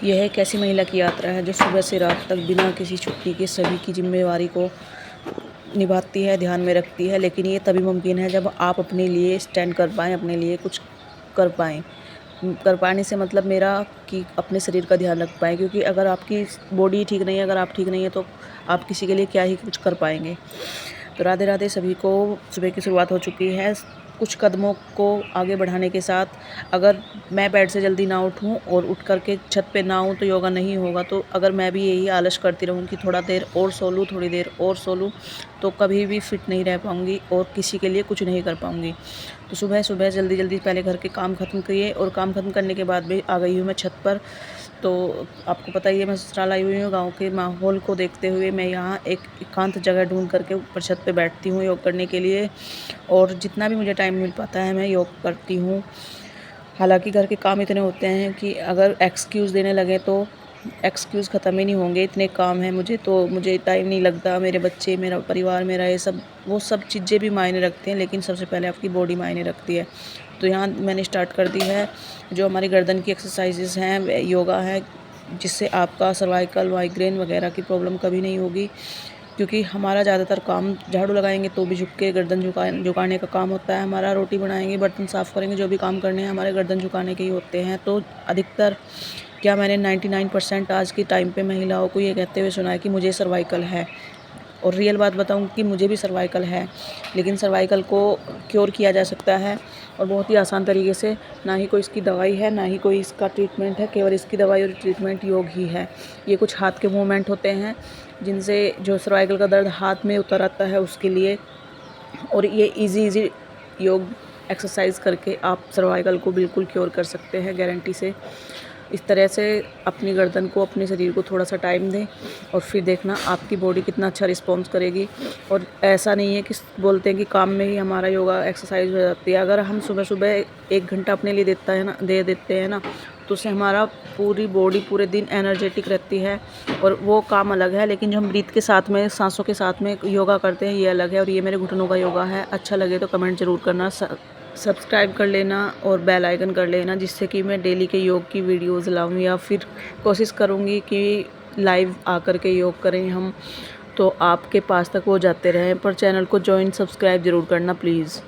यह एक ऐसी महिला की यात्रा है जो सुबह से रात तक बिना किसी छुट्टी के सभी की जिम्मेवारी को निभाती है, ध्यान में रखती है। लेकिन ये तभी मुमकिन है जब आप अपने लिए स्टैंड कर पाएँ, अपने लिए कुछ कर पाएँ। कर पाने से मतलब मेरा कि अपने शरीर का ध्यान रख पाएँ, क्योंकि अगर आपकी बॉडी ठीक नहीं है, अगर आप ठीक नहीं है तो आप किसी के लिए क्या ही कुछ कर पाएँगे। तो राधे राधे सभी को। सुबह की शुरुआत हो चुकी है। कुछ कदमों को आगे बढ़ाने के साथ अगर मैं बेड से जल्दी ना उठूं और उठ कर के छत पे ना आऊँ तो योगा नहीं होगा। तो अगर मैं भी यही आलस करती रहूँ कि थोड़ा देर और सो लूँ, थोड़ी देर और सो लूँ, तो कभी भी फिट नहीं रह पाऊँगी और किसी के लिए कुछ नहीं कर पाऊँगी। तो सुबह सुबह जल्दी जल्दी पहले घर के काम ख़त्म किए और काम ख़त्म करने के बाद भी आ गई हूँ मैं छत पर। तो आपको पता ही है मैं ससुराल आई हुई हूँ। गाँव के माहौल को देखते हुए मैं यहाँ एक एकांत जगह ढूंढ करके ऊपर छत पे बैठती हूँ योग करने के लिए। और जितना भी मुझे टाइम मिल पाता है मैं योग करती हूँ। हालांकि घर के काम इतने होते हैं कि अगर एक्सक्यूज़ देने लगे तो एक्सक्यूज़ ख़त्म ही नहीं होंगे। इतने काम हैं मुझे, तो मुझे टाइम नहीं लगता। मेरे बच्चे, मेरा परिवार, मेरा ये सब वो सब चीज़ें भी मायने रखती हैं, लेकिन सबसे पहले आपकी बॉडी मायने रखती है। तो यहाँ मैंने स्टार्ट कर दी है जो हमारी गर्दन की एक्सरसाइजेज़ हैं, योगा है, जिससे आपका सर्वाइकल, माइग्रेन वगैरह की प्रॉब्लम कभी नहीं होगी। क्योंकि हमारा ज़्यादातर काम झाड़ू लगाएंगे तो भी झुक के गर्दन झुकाने का काम होता है हमारा। रोटी बनाएंगे, बर्तन साफ़ करेंगे, जो भी काम करने हैं हमारे गर्दन झुकाने के ही होते हैं। तो अधिकतर क्या मैंने 99% आज के टाइम पे महिलाओं को ये कहते हुए सुना है कि मुझे सर्वाइकल है। और रियल बात बताऊं कि मुझे भी सर्वाइकल है, लेकिन सर्वाइकल को क्योर किया जा सकता है और बहुत ही आसान तरीके से। ना ही कोई इसकी दवाई है, ना ही कोई इसका ट्रीटमेंट है, केवल इसकी दवाई और ट्रीटमेंट योग ही है। ये कुछ हाथ के मूवमेंट होते हैं जिनसे जो सर्वाइकल का दर्द हाथ में उतर आता है उसके लिए। और ये इजी योग एक्सरसाइज करके आप सर्वाइकल को बिल्कुल क्योर कर सकते हैं गारंटी से। इस तरह से अपनी गर्दन को, अपने शरीर को थोड़ा सा टाइम दें और फिर देखना आपकी बॉडी कितना अच्छा रिस्पॉन्स करेगी। और ऐसा नहीं है कि बोलते हैं कि काम में ही हमारा योगा एक्सरसाइज हो जाती है। अगर हम सुबह सुबह 1 घंटा अपने लिए दे देते हैं ना, तो उससे हमारा पूरी बॉडी पूरे दिन एनर्जेटिक रहती है। और वो काम अलग है, लेकिन जो हम ब्रीथ के साथ में, सांसों के साथ में योगा करते हैं, ये अलग है। और ये मेरे घुटनों का योगा है। अच्छा लगे तो कमेंट ज़रूर करना, सब्सक्राइब कर लेना और बेल आइकन कर लेना, जिससे कि मैं डेली के योग की वीडियोज़ लाऊं। या फिर कोशिश करूंगी कि लाइव आकर के योग करें हम, तो आपके पास तक वो जाते रहें। पर चैनल को सब्सक्राइब ज़रूर करना प्लीज़।